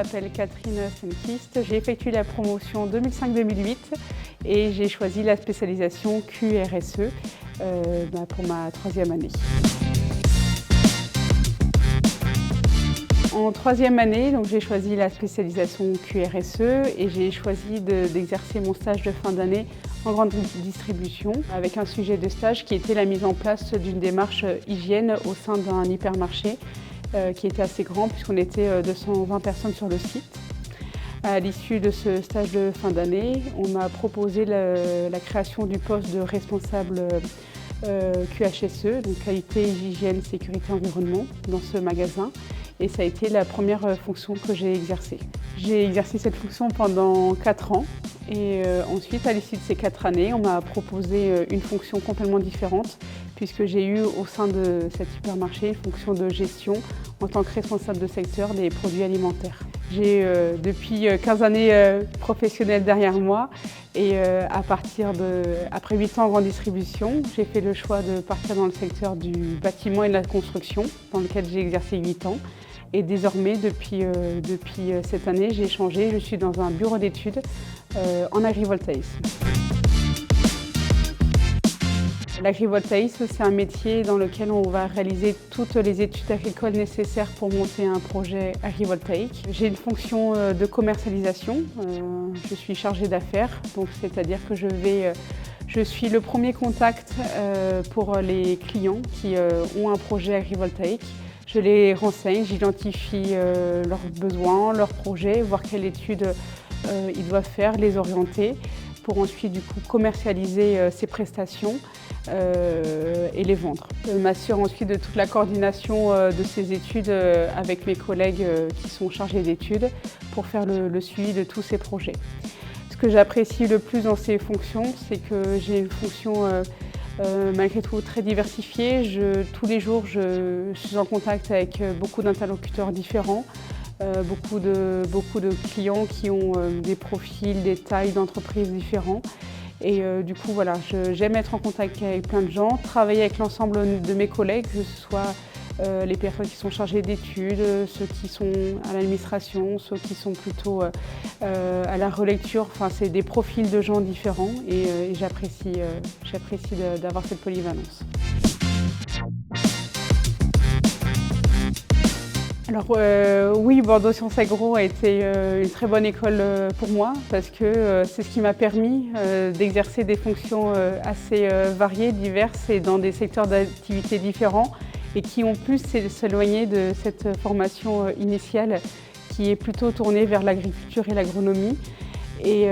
m'appelle Catherine Senkist, j'ai effectué la promotion 2005-2008 et j'ai choisi la spécialisation QRSE pour ma troisième année. En troisième année, j'ai choisi la spécialisation QRSE et j'ai choisi d'exercer mon stage de fin d'année en grande distribution avec un sujet de stage qui était la mise en place d'une démarche hygiène au sein d'un hypermarché qui était assez grand puisqu'on était 220 personnes sur le site. À l'issue de ce stage de fin d'année, on m'a proposé la création du poste de responsable QHSE, donc qualité, hygiène, sécurité, environnement, dans ce magasin. Et ça a été la première fonction que j'ai exercée. J'ai exercé cette fonction pendant 4 ans et ensuite, à l'issue de ces 4 années, on m'a proposé une fonction complètement différente puisque j'ai eu au sein de cet hypermarché une fonction de gestion en tant que responsable de secteur des produits alimentaires. J'ai depuis 15 années professionnelles derrière moi et après 8 ans en grande distribution, j'ai fait le choix de partir dans le secteur du bâtiment et de la construction dans lequel j'ai exercé 8 ans. Et désormais, depuis cette année, j'ai changé, je suis dans un bureau d'études en agrivoltaïsme. L'agrivoltaïsme, c'est un métier dans lequel on va réaliser toutes les études agricoles nécessaires pour monter un projet agrivoltaïque. J'ai une fonction de commercialisation, je suis chargée d'affaires, donc c'est-à-dire que je suis le premier contact pour les clients qui ont un projet agrivoltaïque. Je les renseigne, j'identifie leurs besoins, leurs projets, voir quelles études ils doivent faire, les orienter pour ensuite du coup commercialiser ces prestations et les vendre. Je m'assure ensuite de toute la coordination de ces études avec mes collègues qui sont chargés d'études pour faire le suivi de tous ces projets. Ce que j'apprécie le plus dans ces fonctions, c'est que j'ai une fonction malgré tout très diversifiée. Tous les jours, je suis en contact avec beaucoup d'interlocuteurs différents, beaucoup de clients qui ont des profils, des tailles d'entreprises différents. Et du coup, voilà, j'aime être en contact avec plein de gens, travailler avec l'ensemble de mes collègues, que ce soit les personnes qui sont chargées d'études, ceux qui sont à l'administration, ceux qui sont plutôt à la relecture. Enfin, c'est des profils de gens différents et j'apprécie d'avoir cette polyvalence. Alors oui, Bordeaux Sciences Agro a été une très bonne école pour moi parce que c'est ce qui m'a permis d'exercer des fonctions assez variées, diverses et dans des secteurs d'activité différents et qui ont pu s'éloigner de cette formation initiale qui est plutôt tournée vers l'agriculture et l'agronomie. Et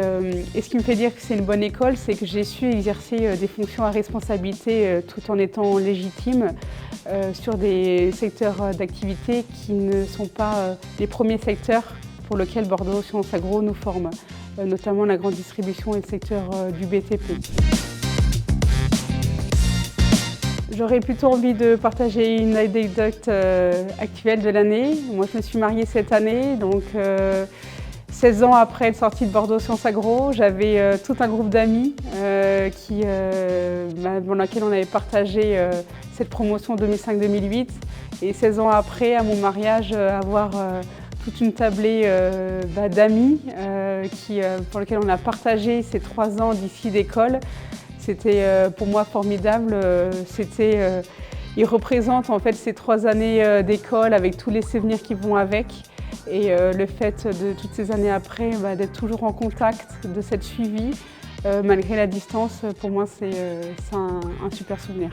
ce qui me fait dire que c'est une bonne école, c'est que j'ai su exercer des fonctions à responsabilité tout en étant légitime sur des secteurs d'activité qui ne sont pas les premiers secteurs pour lesquels Bordeaux Sciences Agro nous forme, notamment la grande distribution et le secteur du BTP. J'aurais plutôt envie de partager une anecdote actuelle de l'année. Moi, je me suis mariée cette année, donc 16 ans après être sortie de Bordeaux Sciences Agro, j'avais tout un groupe d'amis dans lequel on avait partagé cette promotion 2005-2008. Et 16 ans après, à mon mariage, avoir toute une tablée d'amis pour lesquels on a partagé ces 3 ans d'ici d'école. C'était pour moi formidable. Ils représentent en fait ces 3 années d'école avec tous les souvenirs qui vont avec. Et le fait de toutes ces années après d'être toujours en contact, de s'être suivi malgré la distance, pour moi c'est un super souvenir.